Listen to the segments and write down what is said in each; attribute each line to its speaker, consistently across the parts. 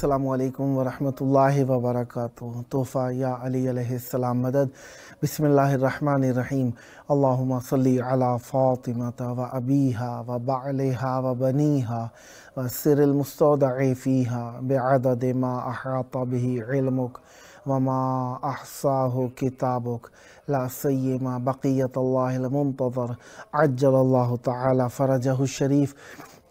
Speaker 1: अस्सलामु अलैकुम वरहमतुल्लाहि वबरकातुहू। तोहफ़ा या अली अलैहिस्सलाम मदद। बिस्मिल्लाहिर्रहमानिर्रहीम। अल्लाहुम्मा सल्ली अला फ़ातिमता व अबीहा व बअलिहा व बनीहा व सिरिल मुस्तौदअ फ़ीहा बिअदद मा अहाता बिही इल्मुक व मा अहसाहु किताबुक ला सय्यमा बक़ियतुल्लाहिल मुंतज़र अज्जलल्लाहु तआला फ़रजहु शरीफ।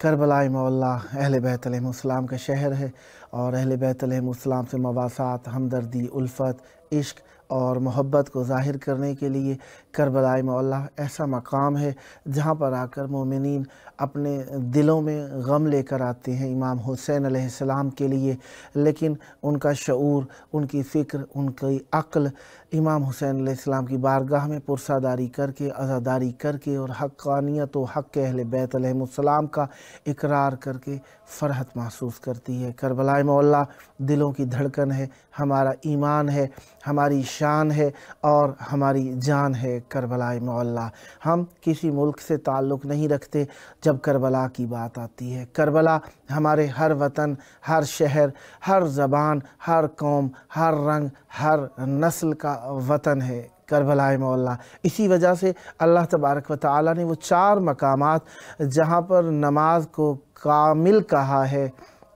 Speaker 1: करबला मौला अहले बैत अलैहिस्सलाम का शहर है और अहले बैत अलैहिस्सलाम से मवासात, हमदर्दी, उल्फत, इश्क और मोहब्बत को ज़ाहिर करने के लिए करबला मौला ऐसा मकाम है जहाँ पर आकर मोमिनीन अपने दिलों में गम लेकर आते हैं इमाम हुसैन अलैहिस्सलाम के लिए, लेकिन उनका शऊर, उनकी फ़िक्र, उनकी अक्ल इमाम हुसैन अलैहिस्सलाम की बारगाह में पुरसादारी करके, अज़ादारी करके और हक़ानियत व हक़ अहले बैत अलैहिस्सलाम का इकरार करके फ़रहत महसूस करती है। करबला मौला दिलों की धड़कन है, हमारा ईमान है, हमारी शान है और हमारी जान है। करबला मौला हम किसी मुल्क से ताल्लुक़ नहीं रखते जब करबला की बात आती है। करबला हमारे हर वतन, हर शहर, हर ज़बान, हर कौम, हर रंग, हर नस्ल का वतन है करबला मौला। इसी वजह से अल्लाह तबारक व तआला ने वो 4 मकामात जहाँ पर नमाज को कामिल कहा है,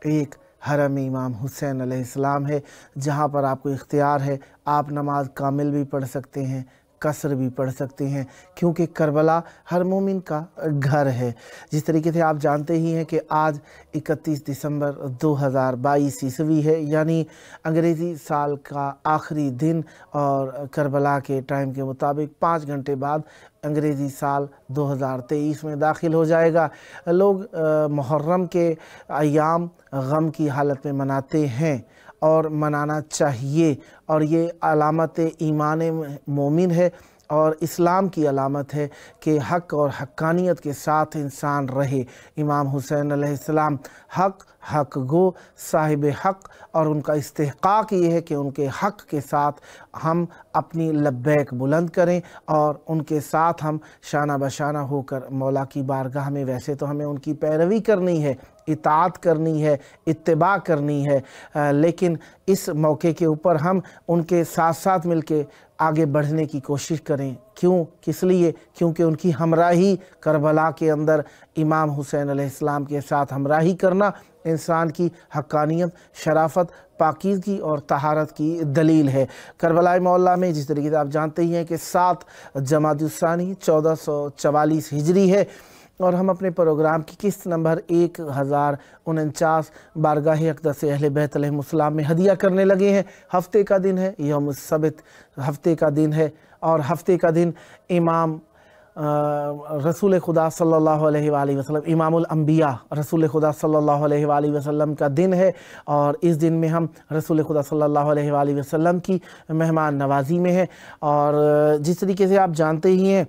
Speaker 1: एक हरम इमाम हुसैन अलैहिस्सलाम है जहाँ पर आपको इख्तियार है, आप नमाज कामिल भी पढ़ सकते हैं, कसर भी पढ़ सकते हैं, क्योंकि करबला हर मोमिन का घर है। जिस तरीके से आप जानते ही हैं कि आज 31 दिसंबर 2022 ईस्वी है, यानी अंग्रेज़ी साल का आखिरी दिन, और करबला के टाइम के मुताबिक 5 घंटे बाद अंग्रेज़ी साल 2023 में दाखिल हो जाएगा। लोग मुहर्रम के अयाम गम की हालत में मनाते हैं और मनाना चाहिए, और ये अलामत ईमान मोमिन है और इस्लाम की अलामत है कि हक़ और हक्कानियत के साथ इंसान रहे। इमाम हुसैन अलैहिस्सलाम हक़ गो, साहिब हक़, और उनका इस्तिहक़ाक़ ये है कि उनके हक़ के साथ हम अपनी लब्बैक बुलंद करें और उनके साथ हम शाना बशाना होकर मौला की बारगाह में, वैसे तो हमें उनकी पैरवी करनी है, इताअत करनी है, इत्तिबा करनी है, लेकिन इस मौके के ऊपर हम उनके साथ साथ मिलके आगे बढ़ने की कोशिश करें। क्यों, किस लिए? क्योंकि उनकी हमराही करबला के अंदर इमाम हुसैन अलैहिस्सलाम के साथ हमराही करना इंसान की हक्कानियत, शराफत, पाकीज़गी और तहारत की दलील है। करबला मौला में जिस तरीके से आप जानते ही हैं कि 7 जमादुस्सानी 1444 हिजरी है, और हम अपने प्रोग्राम की किस्त नंबर 1049 बारगाह अक़दस अहले बैत अलैहिस्सलाम में हदिया करने लगे हैं। हफ़्ते का दिन है, यौम सब्त हफ़्ते का दिन है, और हफ़्ते का दिन इमाम रसूल खुदा सल्लल्लाहु अलैहि वसल्लम, इमामुल अंबिया रसूल खुदा सल्लल्लाहु अलैहि वसल्लम का दिन है, और इस दिन में हम रसूल खुदा सल्लल्लाहु अलैहि वसल्लम की मेहमान नवाजी में हैं। और जिस तरीके से आप जानते ही हैं,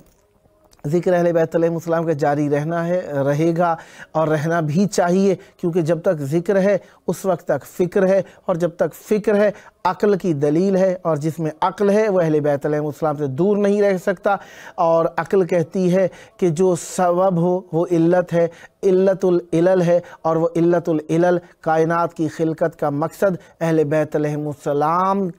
Speaker 1: ज़िक्र अहले बैत अलैहिस्सलाम का जारी रहना है, रहेगा और रहना भी चाहिए, क्योंकि जब तक ज़िक्र है उस वक्त तक फ़िक्र है, और जब तक फ़िक्र है अक्ल की दलील है, और जिसमें अक्ल है वह अहले बैत अलैहिस्सलाम से दूर नहीं रह सकता। और अक्ल कहती है कि जो सबब हो वो इल्लत है, इल्लतुल इलल है, और वो इल्लतुल इलल कायनात की खिलकत का मकसद अहले बैत अलैहिस्सलाम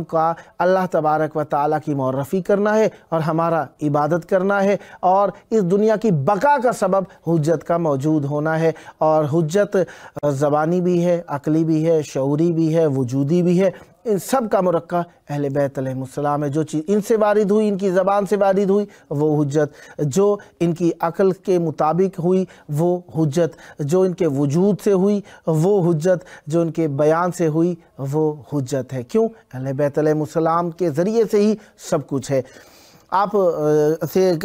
Speaker 1: का अल्लाह तबारक व तआला की मौरफ़ी करना है और हमारा इबादत करना है, और इस दुनिया की बका का सबब हुज्जत का मौजूद होना है। और हुज्जत ज़बानी भी है, अक़ली भी है, शऊरी भी है, वजूदी भी है। इन सब का मुरक्का अहले बैत अलैहिस्सलाम है। जो चीज़ इनसे वारिद हुई, इनकी ज़बान से वारिद हुई, वो हुज्जत, जो इनकी अक़ल के मुताबिक हुई वो हुज्जत, जो इनके वजूद से हुई वो हुज्जत, जो इनके बयान से हुई वो हुज्जत है। क्यों? अहले बैत अलैहिस्सलाम के ज़रिए से ही सब कुछ है। आप से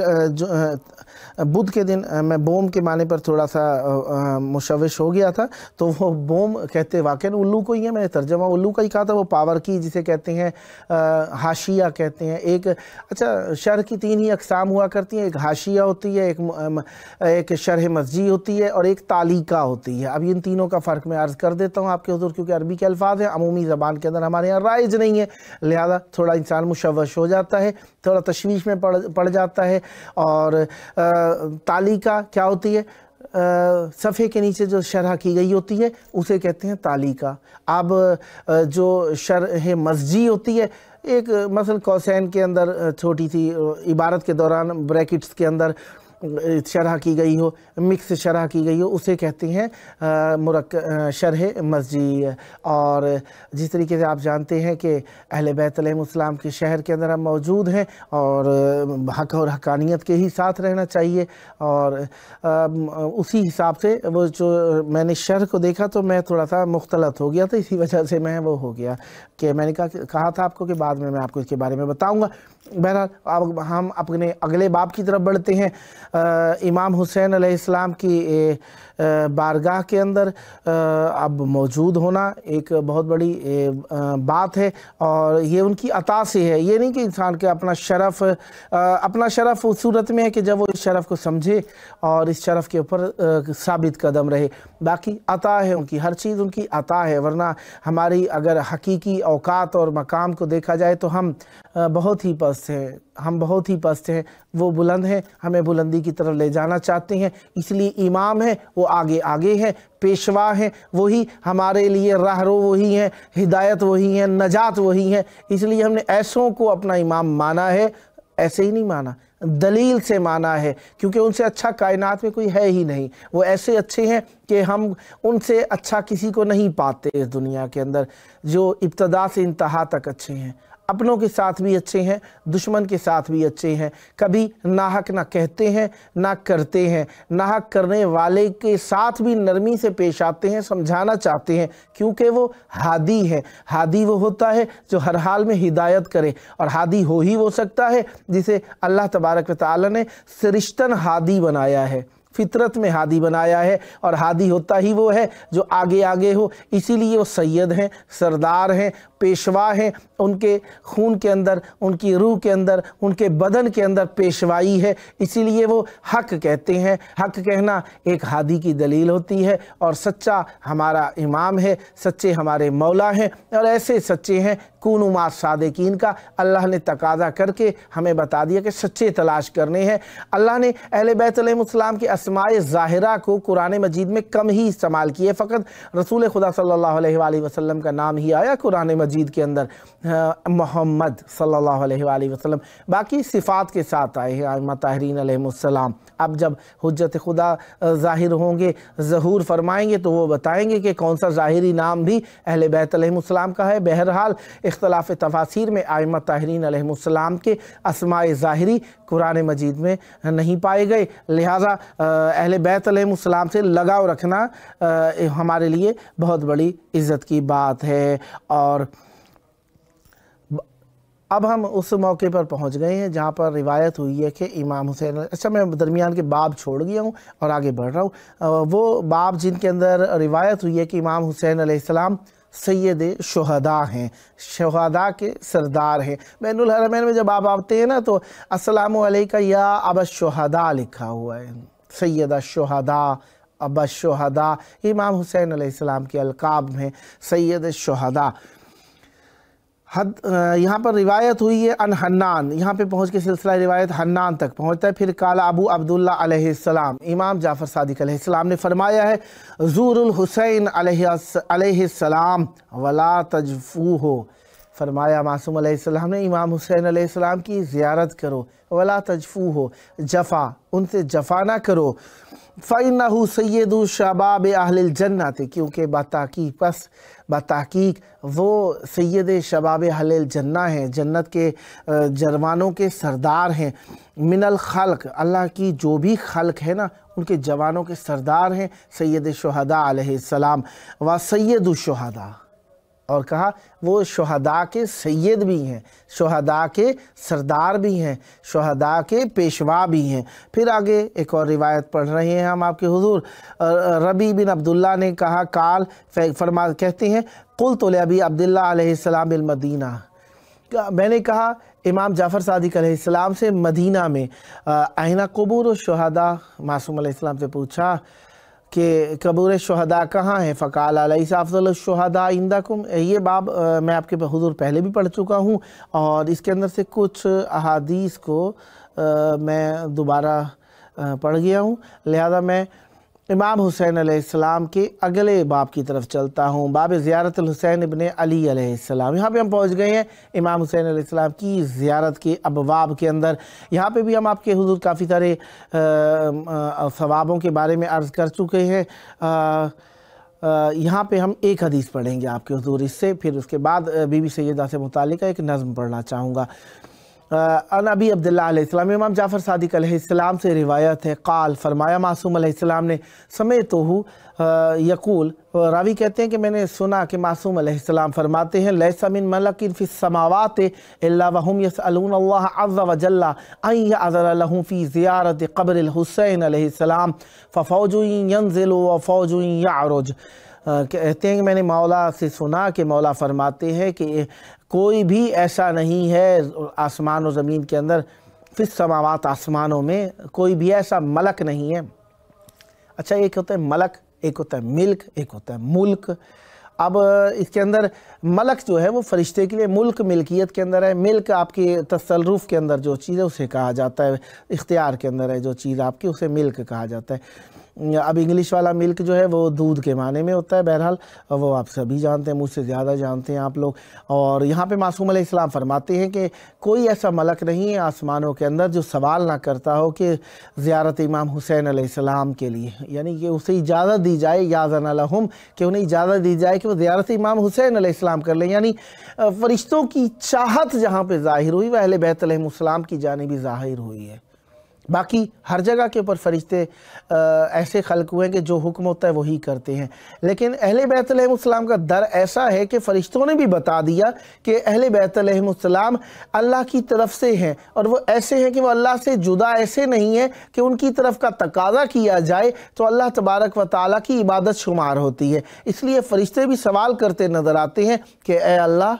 Speaker 1: बुध के दिन मैं बोम के माने पर थोड़ा सा मुशविश हो गया था, तो वो बोम कहते वाक़ई उल्लू को ही है, मैंने तर्जमा उल्लू का ही कहा था। वो पावर की जिसे कहते हैं हाशिया कहते हैं। एक अच्छा, शरह की 3 ही अक़साम हुआ करती हैं, एक हाशिया होती है, एक शरह मस्जी होती है, और एक तालीका होती है। अब इन तीनों का फ़र्क मैं अर्ज़ कर देता हूँ आपके हुज़ूर, क्योंकि अरबी के अल्फाज हैं, अमूमी ज़बान के अंदर हमारे यहाँ राइज नहीं है, लिहाजा थोड़ा इंसान मुशव्वश हो जाता है, थोड़ा तशवीश में पड़ जाता है। और तालिका क्या होती है? सफ़े के नीचे जो शरह की गई होती है उसे कहते हैं तालीका। अब जो शरह मस्जी होती है, एक मसल कौसैन के अंदर छोटी सी इबारत के दौरान ब्रैकेट्स के अंदर शरह की गई हो, मिक्स शरह की गई हो, उसे कहते हैं शरह मस्जी। और जिस तरीके से आप जानते हैं कि अहले बैत अलैहिमुस्सलाम के शहर के अंदर हम मौजूद हैं और हक़ और हक़ानियत के ही साथ रहना चाहिए, और उसी हिसाब से वो जो मैंने शरह को देखा तो मैं थोड़ा सा मुख्तलत हो गया था, इसी वजह से मैं वो हो गया कि मैंने कहा था आपको कि बाद में मैं आपको इसके बारे में बताऊँगा। बहरहाल अब हम अपने अगले बाब की तरफ बढ़ते हैं। इमाम हुसैन अलैहिस्सलाम की बारगाह के अंदर अब मौजूद होना एक बहुत बड़ी बात है, और ये उनकी अता से है। ये नहीं कि इंसान के अपना शरफ़ उस सूरत में है कि जब वो इस शरफ़ को समझे और इस शरफ़ के ऊपर साबित कदम रहे, बाकी अता है उनकी, हर चीज़ उनकी अता है। वरना हमारी अगर हकीकी औकात और मकाम को देखा जाए तो हम बहुत ही पस्त हैं, हम बहुत ही पस्त हैं। वो बुलंद हैं, हमें बुलंदी की तरफ ले जाना चाहते हैं, इसलिए इमाम है वो आगे आगे हैं, पेशवा हैं वही हमारे लिए राहरो वही हैं, हिदायत वही हैं, नजात वही हैं। इसलिए हमने ऐसों को अपना इमाम माना है, ऐसे ही नहीं माना, दलील से माना है, क्योंकि उनसे अच्छा कायनात में कोई है ही नहीं। वो ऐसे अच्छे हैं कि हम उनसे अच्छा किसी को नहीं पाते इस दुनिया के अंदर, जो इब्तदा से इंतहा तक अच्छे हैं, अपनों के साथ भी अच्छे हैं, दुश्मन के साथ भी अच्छे हैं। कभी नाहक ना कहते हैं ना करते हैं, नाहक करने वाले के साथ भी नरमी से पेश आते हैं, समझाना चाहते हैं, क्योंकि वो हादी है। हादी वो होता है जो हर हाल में हिदायत करे, और हादी हो ही वो सकता है जिसे अल्लाह तबारक व तआला ने सरिश्तन हादी बनाया है, फितरत में हादी बनाया है, और हादी होता ही वो है जो आगे आगे हो। इसीलिए वो सैयद हैं, सरदार हैं, पेशवा हैं, उनके खून के अंदर, उनकी रूह के अंदर, उनके बदन के अंदर पेशवाई है, इसीलिए वो हक कहते हैं। हक कहना एक हादी की दलील होती है, और सच्चा हमारा इमाम है, सच्चे हमारे मौला हैं, और ऐसे सच्चे हैं कूनू मा सादिकीन का अल्लाह ने तकाज़ा करके हमें बता दिया कि सच्चे तलाश करने हैं। अल्लाह ने अहले बैत अलैहिमुस्सलाम के अस्माए ज़ाहिरा को कुरान मजीद में कम ही इस्तेमाल किए, फ़कत रसूल खुदा सल्लल्लाहु अलैहि वसल्लम का नाम ही आया कुरान मजीद के अंदर, मोहम्मद सल्लल्लाहु अलैहि वसल्लम, बाकी सिफ़ात के साथ आए हैं आइम्मा ताहिरीन अलैहिमुस्सलाम। अब जब हुज्जत खुदा ज़ाहिर होंगे, ज़हूर फरमाएंगे, तो वो बताएंगे कि कौन सा ज़ाहिरी नाम भी अहले बैत अलैहिमुस्सलाम का है। बहरहाल इख्तलाफ तफासीर में आइम्मा ताहिरीन अलैहिमुस्सलाम के अस्माए ज़ाहिरी कुरान मजीद में नहीं पाए गए, लिहाजा अहले बैत अलैहिमुस्सलाम से लगाव रखना हमारे लिए बहुत बड़ी इज़्ज़त की बात है। और अब हम उस मौके पर पहुंच गए हैं जहां पर रिवायत हुई है कि इमाम हुसैन, अच्छा मैं दरमियान के बाब छोड़ गया हूं और आगे बढ़ रहा हूं। वो बाब जिनके अंदर रिवायत हुई है कि इमाम हुसैन अलैहिस्सलाम सैयद शुहदा हैं, शुहदा के सरदार हैं। बैनुल हरमैन में जब आप आते हैं ना तो अस्सलामु अलैका या अबश शुहदा लिखा हुआ है, सैयद शुहदा, अबश शुहदा, इमाम हुसैन अलैहिस्सलाम के अलकाब में सैयद शुहदा। यहाँ पर रिवायत हुई है अन हन्नान, यहाँ पे पहुँच के सिलसिला रिवायत हन्नान तक पहुँचता है। फिर काला अबू अब्दुल्ला अलैहिस्सलाम, इमाम जाफ़र सादिक अलैहिस्सलाम ने फरमाया है, ज़ूरुल हुसैन अलैहिस्सलाम वला तजफूहो, फरमाया मासूम अलैहिस्सलाम ने इमाम हुसैन अलैहिस्सलाम की ज़ियारत करो, वला तजफूहो, जफ़ा, उनसे जफ़ा ना करो। फ़इन्नहु सय्यदु शबाब अहलिल जन्नत, क्योंकि बताकीक वो सैयद शबाब अहलिल जन्ना हैं, जन्नत के जवानों के सरदार हैं। मिनल खल्क, अल्लाह की जो भी खल्क है ना उनके जवानों के सरदार हैं सैयद शुहदा अलैहिस्सलाम। व सैयदु शुहदा, और कहा वो शुहदा के सैयद भी हैं, शुहदा के सरदार भी हैं, शुहदा के पेशवा भी हैं। फिर आगे एक और रिवायत पढ़ रहे हैं हम आपके हुजूर। रबी बिन अब्दुल्ला ने कहा, काल फरमा कहते हैं, कुल तो अबी अब्दुल्ला अलैहिस्सलाम बिल मदीना, मैंने कहा इमाम जाफ़र सादिक अलैहिस्सलाम से मदीना में, आइना कबूर शुहदा, मासूम अलैहिस्सलाम से पूछा कि कबूर शुहदा कहाँ है। फ़काल अलैसा अफ़ज़ल शुहदा इंदकुम, ये बाब मैं आपके हुज़ूर पहले भी पढ़ चुका हूँ, और इसके अंदर से कुछ अहादीस को मैं दोबारा पढ़ गया हूँ, लिहाजा मैं इमाम हुसैन अलैहिस्सलाम के अगले बाब की तरफ चलता हूँ, बाब ज़ियारत हुसैन इब्न अली अलैहिस्सलाम। यहाँ पे हम पहुँच गए हैं इमाम हुसैन अलैहिस्सलाम की ज़ियारत के अबवाब के अंदर। यहाँ पे भी हम आपके हुज़ूर काफ़ी सारे सवाबों के बारे में अर्ज़ कर चुके हैं। यहाँ पे हम एक हदीस पढ़ेंगे आपके हुज़ूर इससे, फिर उसके बाद बीबी सैयदा से मुतालिक एक नज़्म पढ़ना चाहूँगा। नबी अब्दुल्लाह अलैहिस्सलाम, इमाम जाफ़र सादिक अलैहिस्सलाम से रिवायत है, क़ाल फरमाया मासूम अलैहिस्सलाम ने, समेतहु यक़ूल, रावी कहते हैं कि मैंने सुना कि मासूम अलैहिस्सलाम फरमाते हैं, लैसा मिन मलकिन फ़िस समावाति इल्ला वहुम यसअलूना अल्लाह अज़्ज़ा व जल्ला अन यअज़न लहुम फ़ी ज़ियारति क़ब्रिल हुसैन अलैहिस्सलाम फ़फ़ौजुन यंज़िलु व फ़ौजुन यअरुज। कहते हैं कि मैंने मौला से सुना कि मौला फरमाते हैं कि कोई भी ऐसा नहीं है आसमान और ज़मीन के अंदर, फिस समावात आसमानों में कोई भी ऐसा मलक नहीं है। अच्छा, एक होता है मलक, एक होता है मिल्क, एक होता है मुल्क। अब इसके अंदर मलक जो है वो फरिश्ते के लिए, मुल्क मिल्कियत के अंदर है, मिल्क आपके तसल्रुफ़ के अंदर जो चीज़ है उसे कहा जाता है, इख्तियार के अंदर है जो चीज़ आपकी, उसे मिल्क कहा जाता है। अब इंग्लिश वाला मिल्क जो है वो दूध के माने में होता है, बहरहाल वो आप सभी जानते हैं, मुझसे ज़्यादा जानते हैं आप लोग। और यहाँ पे मासूम अलैहिस्सलाम फरमाते हैं कि कोई ऐसा मलक नहीं है आसमानों के अंदर जो सवाल ना करता हो कि ज़ियारत इमाम हुसैन अलैहिस्सलाम के लिए, यानी कि उसे इजाज़त दी जाए, याज़न लहुम, कि उन्हें इजाज़त दी जाए कि वो ज़ियारत इमाम हुसैन अलैहिस्सलाम कर लें। यानी फ़रिश्तों की चाहत जहाँ पे ज़ाहिर हुई वह अहले बैत अलैहिमुस्सलाम की जानिब ज़ाहिर हुई है। बाकी हर जगह के ऊपर फ़रिश्ते ऐसे खल्क हुए हैं कि जो हुक्म होता है वही करते हैं, लेकिन अहले बैत अलैहिमुस्सलाम का दर ऐसा है कि फ़रिश्तों ने भी बता दिया कि अहले बैत अलैहिमुस्सलाम अल्लाह की तरफ से हैं, और वो ऐसे हैं कि वो अल्लाह से जुदा ऐसे नहीं है कि उनकी तरफ का तकाज़ा किया जाए तो अल्लाह तबारक व तआला की इबादत शुमार होती है। इसलिए फ़रिश्ते भी सवाल करते नज़र आते हैं कि ए अल्लाह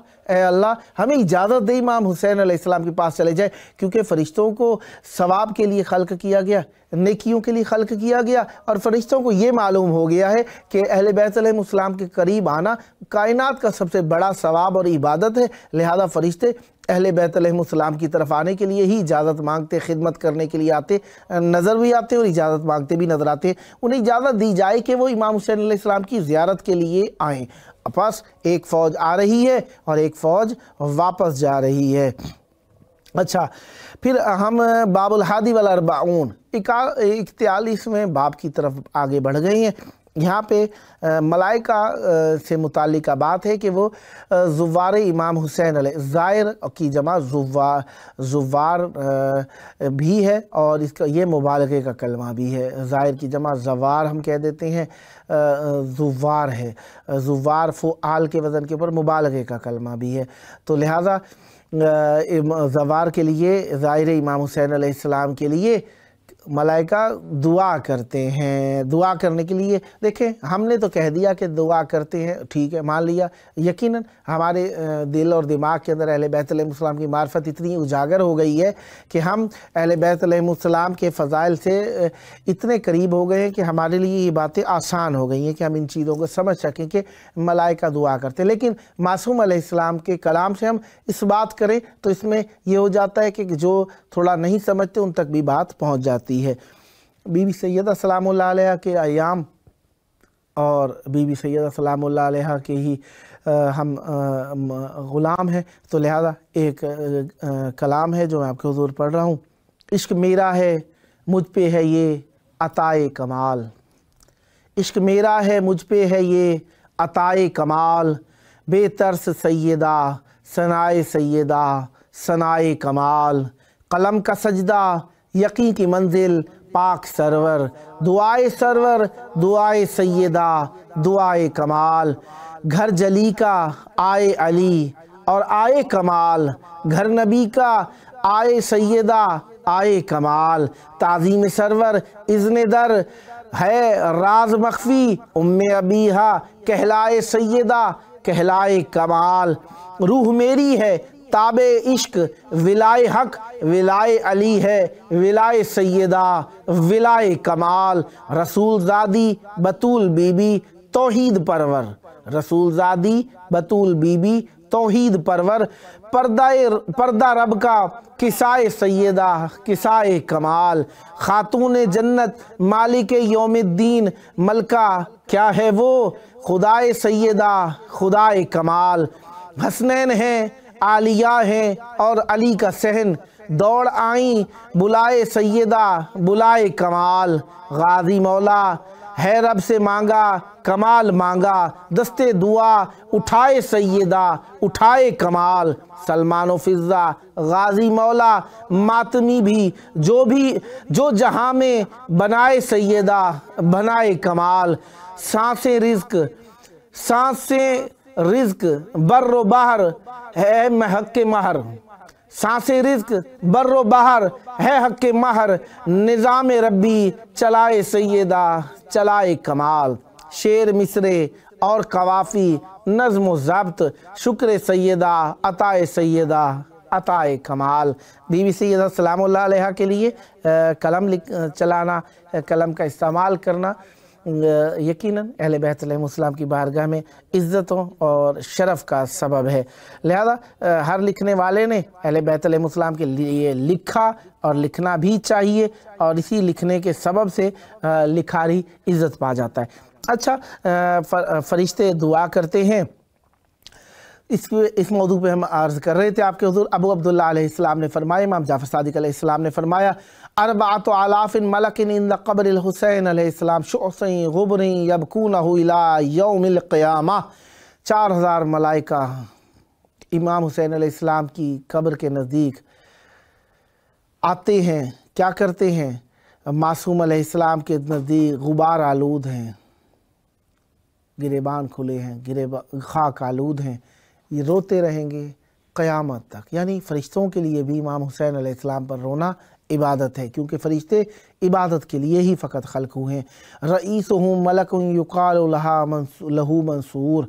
Speaker 1: हमें इजाज़त दे इमाम हुसैन अलैहिस्सलाम के पास चले जाए, क्योंकि फ़रिश्तों को सवाब के लिए खल्क किया गया, नेकियों के लिए खल्क किया गया, और फ़रिश्तों को ये मालूम हो गया है कि अहले बैत अलैहिमुस्सलाम के करीब आना कायनात का सबसे बड़ा सवाब और इबादत है। लिहाजा फ़रिश्ते अहले बैत अलैहिमुस्सलाम की तरफ आने के लिए ही इजाज़त मांगते, खिदमत करने के लिए आते नज़र भी आते और इजाज़त मांगते भी नज़र आते। उन्हें इजाज़त दी जाए कि वो इमाम हुसैन अलैहिस्सलाम की ज़ियारत के लिए आएँ। बस एक फ़ौज आ रही है और एक फ़ौज वापस जा रही है। अच्छा, फिर हम बाबुल हादी वल अर्बाऊन 41वें बाब की तरफ आगे बढ़ गए हैं। यहाँ पे मलाइका से मुतालिक बात है कि वो ज़ुव्वार इमाम हुसैन ज़ायर की जमा ज़ुव्वार भी है, और इसका ये मुबालगे का कलमा भी है। ज़ायर की जमा ज़वार हम कह देते हैं, ज़ुव्वार है, ज़ुव्वार फ़ुआल के वज़न के ऊपर मुबालगे का कलमा भी है। तो लिहाजा ज़वार के लिए, ज़ाहिर इमाम हुसैन अलैहिस्सलाम के लिए मलाइका दुआ करते हैं। दुआ करने के लिए देखें, हमने तो कह दिया कि दुआ करते हैं, ठीक है, मान लिया, यकीनन हमारे दिल और दिमाग के अंदर अहले बैत अलैहिमुस्सलाम की मार्फत इतनी उजागर हो गई है कि हम अहले बैत अलैहिमुस्सलाम के फ़ज़ाइल से इतने करीब हो गए हैं कि हमारे लिए ये बातें आसान हो गई हैं कि हम इन चीज़ों को समझ सकें कि मलाइका दुआ करते हैं। लेकिन मासूम अलैहिस्सलाम के कलाम से हम इस बात करें तो इसमें यह हो जाता है कि जो थोड़ा नहीं समझते उन तक भी बात पहुँच जाती है। बीबी सैयदा सलामुल्लाह अलैहा के अयाम और बीबी सैयदा सलामुल्लाह अलैहा के ही हम ग़ुलाम हैं, तो लिहाजा एक कलाम है जो मैं आपके हुज़ूर पढ़ रहा हूँ। इश्क मेरा है मुझ पे है ये अताए कमाल, इश्क मेरा है मुझ पे है ये अताए कमाल, बेतरस सैयदा सनाए सैयदा सनाए कमाल, कलम का सजदा यकीन की मंजिल पाक सरवर, दुआए सरवर दुआए सैयदा दुआए कमाल, घर जली का आए अली और आए कमाल, घर नबी का आए सैयदा आए कमाल, ताज़ीम सरवर इज़्न दर है राज मख्फी, उम्मे अबीहा कहलाए सैयदा कहलाए कमाल, रूह मेरी है ताबे इश्क विलाए हक विलाए अली है विलाए सैयदा विलाए कमाल, रसूल ज़ादी बतूल बीबी तौहीद परवर, रसूल ज़ादी बतूल बीबी توحید پرور پردہ رب کا کسائے سیدہ کسائے کمال، خاتون جنت مالک یوم الدین ملکہ کیا ہے وہ خدائے سیدہ خدائے کمال، حسنین ہیں عالیہ ہیں اور علی کا صحن، دوڑ آئیں بلائے سیدہ بلائے کمال، غازی مولا ہے رب سے مانگا کمال مانگا، دستے دعا اٹھائے سیدہ اٹھائے کمال، سلمان و فضہ غازی مولا ماتمی بھی جو جہاں میں بنائے سیدہ بنائے کمال، سانسیں رزق بر و بحر ہے حق مہر، سانسیں رزق بر و بحر ہے حق مہر، نظام ربی چلائے سیدہ چلائے کمال، شعر مصرے اور قوافی نظم و ضبط شکر سیدہ عطائے سیدہ عطائے کمال۔ بی بی سیدہ سلام اللہ علیہ کے لیے قلم چلانا، قلم کا استعمال کرنا یقیناً اہل بیت علیہ السلام کی بارگاہ میں عزتوں اور شرف کا سبب ہے، لہذا ہر لکھنے والے نے اہل بیت علیہ السلام کے لیے لکھا اور لکھنا بھی چاہیے، اور اسی لکھنے کے سبب سے لکھاری عزت پا جاتا ہے۔ اچھا، فرشتے دعا کرتے ہیں، اس موضوع پہ ہم عرض کر رہے تھے آپ کے حضور ابو عبداللہ علیہ السلام نے فرمایا، امام جعفر صادق علیہ السلام نے فرمایا، 4,000 ملک عند قبر الحسین علیہ السلام شعثیں غبریں یبکونہ الی یوم القیامہ، 4000 ملائکہ امام حسین علیہ السلام کی قبر کے نزدیک آتے ہیں، کیا کرتے ہیں؟ معصوم علیہ السلام کے نزدیک غبار آلود ہیں، گریبان کھلے ہیں، خاک آلود ہیں، یہ روتے رہیں گے قیامت تک۔ یعنی فرشتوں کے لیے بھی امام حسین علیہ السلام پر رونا عبادت ہے، کیونکہ فرشتے عبادت کے لیے ہی فقط خلق ہوئے ہیں۔ رئیسہم ملک یقال لہو منصور،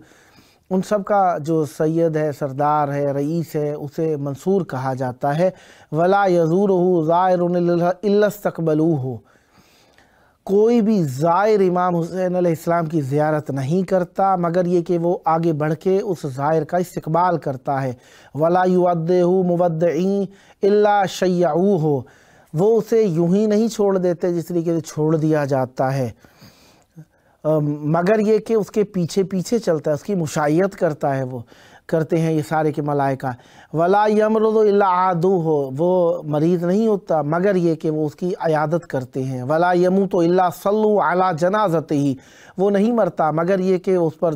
Speaker 1: ان سب کا جو سید ہے، سردار ہے، رئیس ہے، اسے منصور کہا جاتا ہے۔ ولا یزورہ زائر الا استقبلوہ، کوئی بھی زائر امام حسین علیہ السلام کی زیارت نہیں کرتا مگر یہ کہ وہ آگے بڑھ کے اس زائر کا استقبال کرتا ہے۔ ولا یودعہ مودعین الا شیعوہ، وہ اسے یوں ہی نہیں چھوڑ دیتے جس طریقے سے چھوڑ دیا جاتا ہے، مگر یہ کہ اس کے پیچھے پیچھے چلتا ہے، اس کی مشائیت کرتا ہے، وہ کرتے ہیں یہ سارے کے ملائکہ۔ ولا یمرض الا عادوہ، وہ مریض نہیں ہوتا مگر یہ کہ وہ اس کی عیادت کرتے ہیں۔ ولا یموت الا صلوا علی جنازتہ، وہ نہیں مرتا مگر یہ کہ اس پر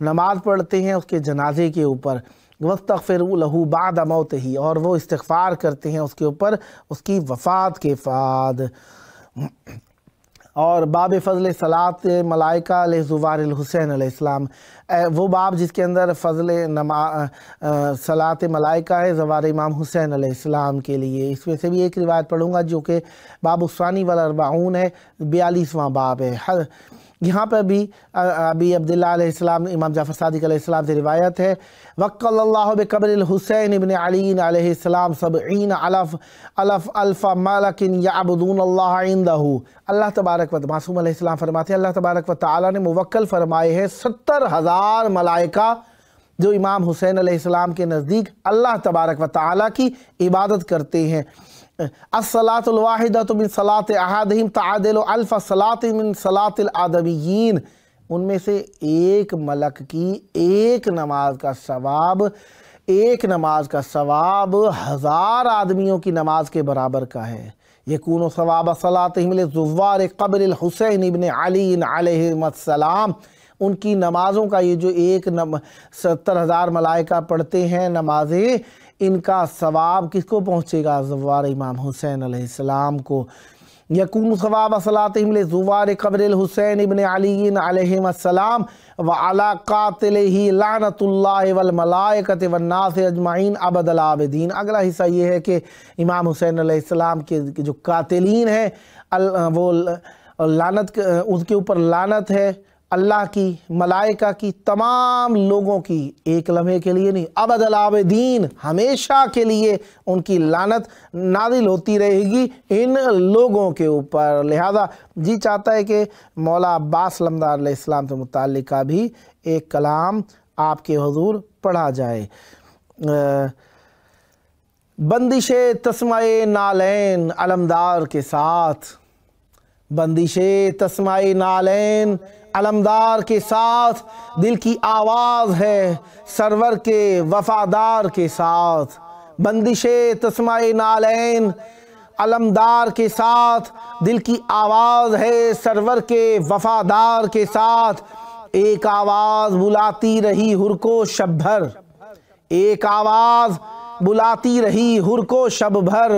Speaker 1: نماز پڑھتے ہیں اس کے جنازے کے اوپر۔ واستغفروا لہ بعد موتہ، اور وہ استغفار کرتے ہیں اس کے اوپر اس کی وفات کے بعد۔ اور باب فضل صلاۃ ملائکہ علیہ زوار الحسین علیہ السلام، وہ باب جس کے اندر فضل صلاۃ ملائکہ ہے زوار امام حسین علیہ السلام کے لیے۔ اس میں سے بھی ایک روایت پڑھوں گا جو کہ باب الثانی والاربعون ہے، 42واں باب ہے۔ یہاں پر بھی ابی عبداللہ علیہ السلام امام جعفر صادق علیہ السلام سے روایت ہے، وَقَّلَ اللَّهُ بِقَبْرِ الْحُسَيْنِ بْنِ عَلِيٍّ علیہ السلام 70 الف ملک یعبدون اللہ عندہ، اللہ تبارک و تعالی، معصوم علیہ السلام فرماتے ہیں اللہ تبارک و تعالی نے موکل فرمائے ہیں 70,000 ملائکہ جو امام حسین علیہ السلام کے نزدیک اللہ تبارک و تعالی کی عبادت کرتے ہیں۔ الصلاۃ الواحدۃ من صلاۃ احدہم تعادل الف صلاۃ من صلاۃ الآدمیین، ان میں سے ایک ملک کی ایک نماز کا ثواب 1000 آدمیوں کی نماز کے برابر کا ہے۔ یکون ثواب صلاتہم لزوار قبر الحسین ابن علی علیہ السلام، ان کی نمازوں کا یہ جو 70,000 ملائکہ پڑھتے ہیں نمازیں، ان کا ثواب کس کو پہنچے گا؟ زوار امام حسین علیہ السلام کو۔ یکون ثواب صلاتہم لزوار قبر الحسین ابن علی علیہ السلام وعلی قاتلہ لعنت اللہ والملائکۃ والناس اجمعین ابد العابدین۔ اگلا حصہ یہ ہے کہ امام حسین علیہ السلام کے جو قاتلین ہیں وہ لعنت، ان کے اوپر لعنت ہے اللہ کی، ملائکہ کی، تمام لوگوں کی، ایک لمحے کے لیے نہیں، ابد العابدین، ہمیشہ کے لیے ان کی لعنت نازل ہوتی رہے گی ان لوگوں کے اوپر۔ لہذا جی چاہتا ہے کہ مولا عباس علمدار علیہ السلام سے متعلقہ بھی ایک کلام آپ کے حضور پڑھا جائے۔ بندش تسمہ نالین علمدار کے ساتھ، بندش تسمہ نالین علمدار کے ساتھ، دل کی آواز ہے سرور کے وفادار کے ساتھ۔ بندش تسمہ نالین علمدار کے ساتھ، دل کی آواز ہے سرور کے وفادار کے ساتھ۔ ایک آواز بلاتی رہی ہر کو شب بھر، ایک آواز بلاتی رہی ہر کو شب بھر،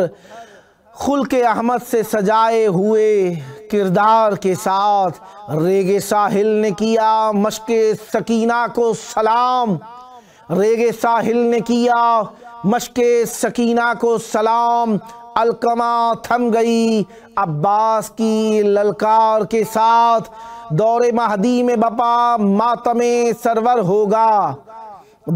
Speaker 1: خلق احمد سے سجائے ہوئے کردار کے ساتھ۔ ریگ ساحل نے کیا مشق سکینہ کو سلام، ریگ ساحل نے کیا مشق سکینہ کو سلام، علقمہ تھم گئی عباس کی للکار کے ساتھ۔ دور مہدی میں بپا ماتم سرور ہوگا،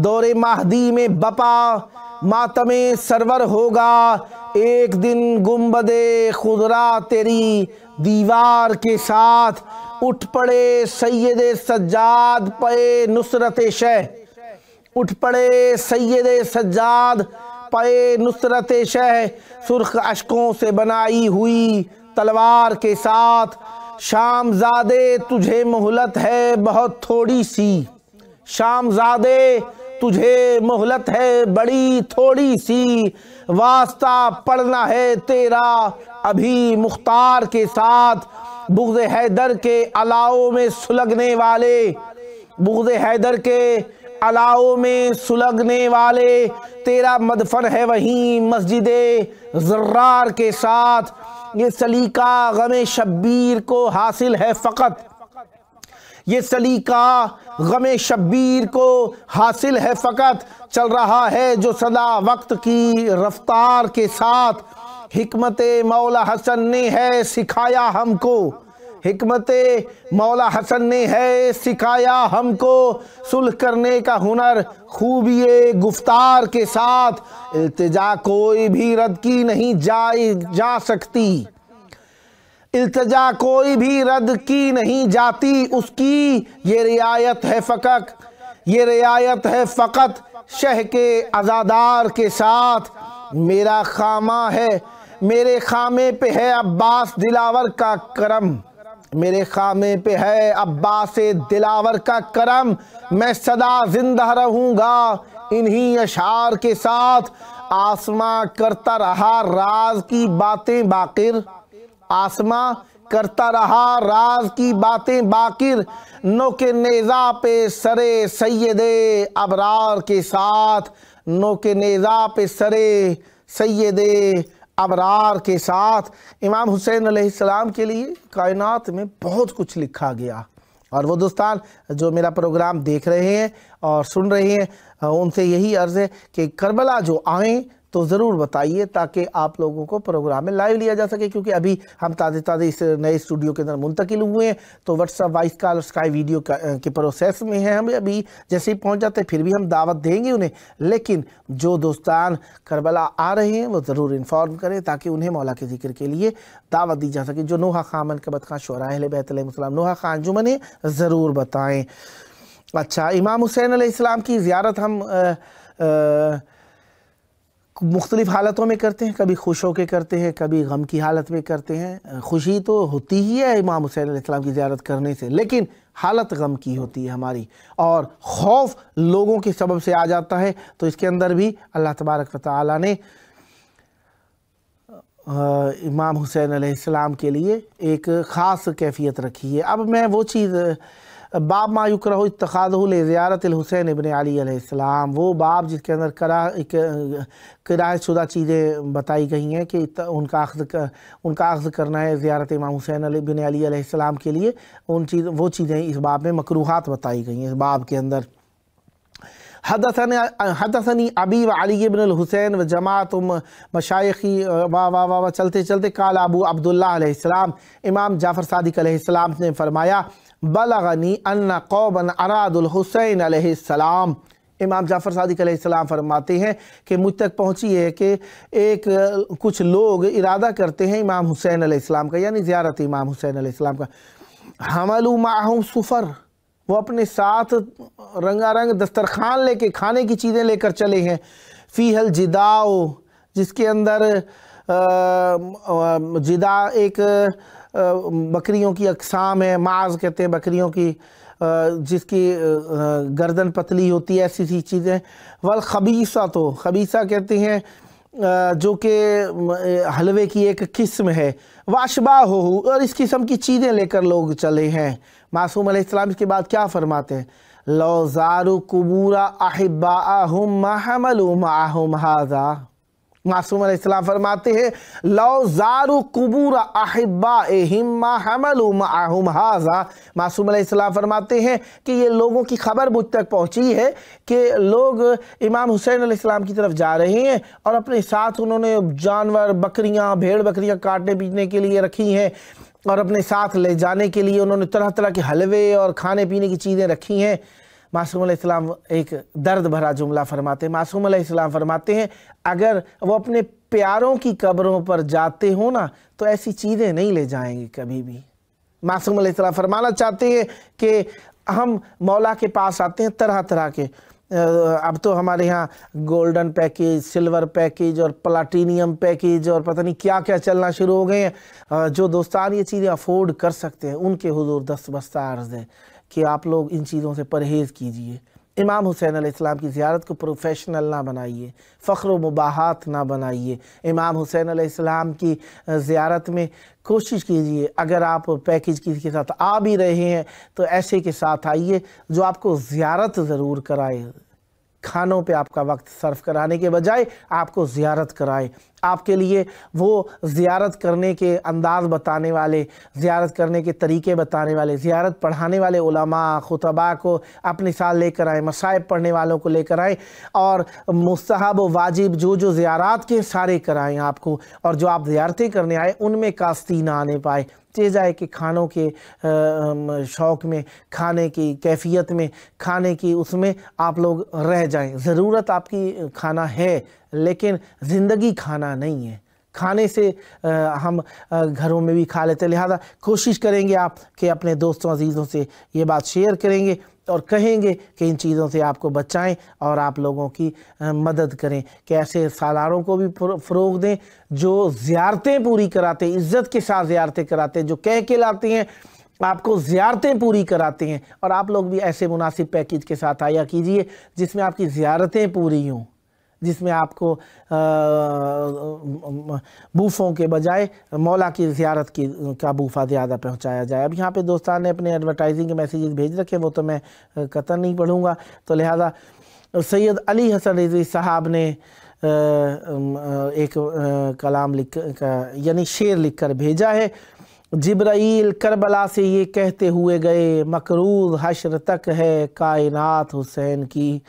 Speaker 1: دور مہدی میں بپا ماتم سرور ہوگا، ایک دن گنبد خضرا تیری دیوار کے ساتھ۔ اٹھ پڑے سید سجاد پے نصرت شہ، اٹھ پڑے سید سجاد پے نصرت شہ، سرخ اشکوں سے بنائی ہوئی تلوار کے ساتھ۔ شام زادے تجھے مہلت ہے بہت تھوڑی سی، شام زادے تجھے مہلت ہے بڑی تھوڑی سی، واسطہ پڑھنا ہے تیرا ابھی مختار کے ساتھ۔ بغض حیدر کے علاؤں میں سلگنے والے، بغض حیدر کے علاؤں میں سلگنے والے، تیرا مدفن ہے وہیں مسجد زرار کے ساتھ۔ یہ سلیقہ غم شبیر کو حاصل ہے فقط، یہ سلیقہ غم شبیر کو حاصل ہے فقط، چل رہا ہے جو صدا وقت کی رفتار کے ساتھ۔ حکمت مولا حسن نے ہے سکھایا ہم کو، حکمت مولا حسن نے ہے سکھایا ہم کو، صلح کرنے کا ہنر خوبی گفتار کے ساتھ۔ التجا کوئی بھی رد کی نہیں جا سکتی، التجا کوئی بھی رد کی نہیں جاتی اس کی، یہ رعایت ہے فقط، یہ رعایت ہے فقط شہ کے عزادار کے ساتھ۔ میرا خامہ ہے، میرے خامے پہ ہے عباس دلاور کا کرم، میرے خامے پہ ہے عباس دلاور کا کرم، میں سدا زندہ رہوں گا انہی اشعار کے ساتھ۔ آسماں کرتا رہا راز کی باتیں باقر، آسماں کرتا رہا راز کی باتیں باقر، نوک نیزہ پہ سرے سید ابرار کے ساتھ، نوک نیزہ پہ سرے سید ابرار کے ساتھ۔ امام حسین علیہ السلام کے لیے کائنات میں بہت کچھ لکھا گیا، اور وہ دوستان جو میرا پروگرام دیکھ رہے ہیں اور سن رہے ہیں ان سے یہی عرض ہے کہ کربلا جو آئیں تو ضرور بتائیے تاکہ آپ لوگوں کو پروگرام میں لائیو لیا جا سکے، کیونکہ ابھی ہم تازے اس نئے اسٹوڈیو کے اندر منتقل ہوئے ہیں، تو واٹس ایپ وائس کال اور اسکائی ویڈیو کے پروسیس میں ہیں ہم ابھی، جیسے ہی پہنچ جاتے ہیں پھر بھی ہم دعوت دیں گے انہیں، لیکن جو دوستان کربلا آ رہے ہیں وہ ضرور انفارم کریں تاکہ انہیں مولا کے ذکر کے لیے دعوت دی جا سکے۔ جو نوحہ خان منقبت خان شعراء اہل بیت علیہ السلام نوحہ خان انجمن ہے ضرور بتائیں۔ اچھا، امام حسین علیہ السلام کی زیارت ہم مختلف حالتوں میں کرتے ہیں، کبھی خوش ہو کے کرتے ہیں، کبھی غم کی حالت میں کرتے ہیں۔ خوشی تو ہوتی ہی ہے امام حسین علیہ السلام کی زیارت کرنے سے، لیکن حالت غم کی ہوتی ہے ہماری، اور خوف لوگوں کے سبب سے آ جاتا ہے، تو اس کے اندر بھی اللہ تبارک و تعالی نے امام حسین علیہ السلام کے لیے ایک خاص کیفیت رکھی ہے۔ اب میں وہ چیز باب ما یکرہ اتخاذہ لزیارت الحسین ابن علی علیہ السلام، وہ باب جس کے اندر کراہت شدہ چیزیں بتائی گئی ہیں کہ ان کا اخذ کرنا ہے زیارت امام حسین ابن علی علیہ السلام کے لیے، وہ چیزیں اس باب میں مکروہات بتائی گئی ہیں اس باب کے اندر۔ حدثنی ابی و علی بن الحسین و جماعت مشایخی چلتے چلتے قال ابو عبداللہ علیہ السلام، امام جعفر صادق علیہ السلام نے فرمایا بلغنی ان قوما اراد الحسین علیہ السلام، امام جعفر صادق علیہ السلام فرماتے ہیں کہ مجھ تک پہنچی ہے کہ کچھ لوگ ارادہ کرتے ہیں امام حسین علیہ السلام کا، یعنی زیارت امام حسین علیہ السلام کا۔ حملوا معہم صفر، وہ اپنے ساتھ رنگا رنگ دسترخوان لے کے کھانے کی چیزیں لے کر چلے ہیں. فیہ الجداء، جس کے اندر جدا ایک بکریوں کی اقسام ہے، معاذ کہتے ہیں بکریوں کی، جس کی گردن پتلی ہوتی ہے، ایسی سی چیزیں. والخبیثۃ، خبیثہ کہتے ہیں جو کہ حلوے کی ایک قسم ہے. واشباہہ، اور اس قسم کی چیزیں لے کر لوگ چلے ہیں. معصوم علیہ السلام اس کے بعد کیا فرماتے ہیں؟ لو زاروا قبور احباءہم ما حملوا معہم ھذا. معصوم علیہ السلام فرماتے ہیں لو زاروا قبور احباءہم ما حملوا معہم ھذا. معصوم علیہ السلام فرماتے ہیں کہ یہ لوگوں کی خبر مجھ تک پہنچی ہے کہ لوگ امام حسین علیہ السلام کی طرف جا رہے ہیں اور اپنے ساتھ انہوں نے جانور، بکریاں، بھیڑ بکریاں کاٹنے پیٹنے کے لیے رکھی ہیں، اور اپنے ساتھ لے جانے کے لیے انہوں نے طرح طرح کے حلوے اور کھانے پینے کی چیزیں رکھی ہیں. معصوم علیہ السلام ایک درد بھرا جملہ فرماتے ہیں. معصوم علیہ السلام فرماتے ہیں اگر وہ اپنے پیاروں کی قبروں پر جاتے ہوں نا تو ایسی چیزیں نہیں لے جائیں گے کبھی بھی. معصوم علیہ السلام فرمانا چاہتے ہیں کہ ہم مولا کے پاس آتے ہیں طرح طرح کے، اب تو ہمارے ہاں گولڈن پیکیج، سلور پیکیج اور پلاٹینیم پیکیج اور پتہ نہیں کیا کیا چلنا شروع ہو گئے ہیں. جو دوستان یہ چیزیں افورڈ کر سکتے ہیں ان کے حضور دست بستہ عرض ہے کہ آپ لوگ ان چیزوں سے پرہیز کیجئے. امام حسین علیہ السلام کی زیارت کو پروفیشنل نہ بنائیے، فخر و مباحات نہ بنائیے. امام حسین علیہ السلام کی زیارت میں کوشش کیجئے اگر آپ پیکیج کسی کے ساتھ آ بھی رہے ہیں تو ایسے کے ساتھ آئیے جو آپ کو زیارت ضرور کرائے. کھانوں پہ آپ کا وقت صرف کرانے کے بجائے آپ کو زیارت کرائے. آپ کے لیے وہ زیارت کرنے کے انداز بتانے والے، زیارت کرنے کے طریقے بتانے والے، زیارت پڑھانے والے علماء، خطباء کو اپنے ساتھ لے کر آئیں، مصائب پڑھنے والوں کو لے کر آئیں، اور مستحب و واجب جو زیارات کے سارے کرائیں آپ کو. اور جو آپ زیارتیں کرنے آئے ان میں کاستی نہ آنے پائے. جائے کہ کھانوں کے شوق میں، کھانے کی کیفیت میں، کھانے کی اس میں آپ لوگ رہ جائیں. ضرورت آپ کی کھانا ہے لیکن زندگی کھانا نہیں ہے. کھانے سے ہم گھروں میں بھی کھا لیتے، لہذا کوشش کریں گے آپ کہ اپنے دوستوں عزیزوں سے یہ بات شیئر کریں گے اور کہیں گے کہ ان چیزوں سے آپ کو بچائیں اور آپ لوگوں کی مدد کریں کہ ایسے سالاروں کو بھی فروغ دیں جو زیارتیں پوری کراتے ہیں، عزت کے ساتھ زیارتیں کراتے ہیں، جو کہہ کے لاتے ہیں آپ کو زیارتیں پوری کراتے ہیں. اور آپ لوگ بھی ایسے مناسب پیکیج کے ساتھ آیا کیجئے جس میں آپ کی زیارتیں پوری ہوں، جس میں آپ کو بوفوں کے بجائے مولا کی زیارت کا بوفہ زیادہ پہنچایا جائے. اب یہاں پہ دوستان نے اپنے ایڈورٹائزنگ کے میسیجز بھیج رکھے، وہ تو میں قطعاً نہیں پڑھوں گا. تو لہذا سید علی حسن رضوی صاحب نے ایک کلام یعنی شعر لکھ کر بھیجا ہے. جبرائیل کربلا سے یہ کہتے ہوئے گئے، مقروض حشر تک ہے کائنات حسین کی.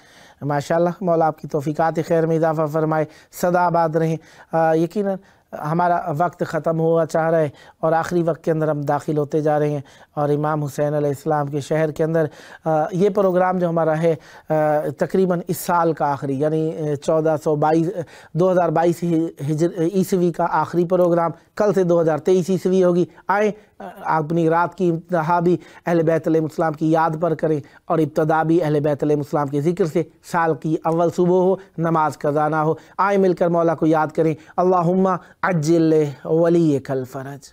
Speaker 1: ماشاءاللہ، مولا آپ کی توفیقات خیر میں اضافہ فرمائے، سدا آباد رہیں. یقیناً ہمارا وقت ختم ہوا چاہ رہا ہے اور آخری وقت کے اندر ہم داخل ہوتے جا رہے ہیں، اور امام حسین علیہ السلام کے شہر کے اندر یہ پروگرام جو ہمارا ہے تقریباً اس سال کا آخری، یعنی 2022 عیسوی کا آخری پروگرام. کل سے 2023 عیسوی ہوگی. آئیں اپنی رات کی انتہا بھی اہل بیت علیہ السلام کی یاد پر کریں اور ابتدا بھی اہل بیت علیہ السلام کے ذکر سے. سال کی اول صبح ہو، نماز قضا نہ ہو. آئیں مل کر مولا کو یاد کریں. اللہم عجل ولیک الفرج.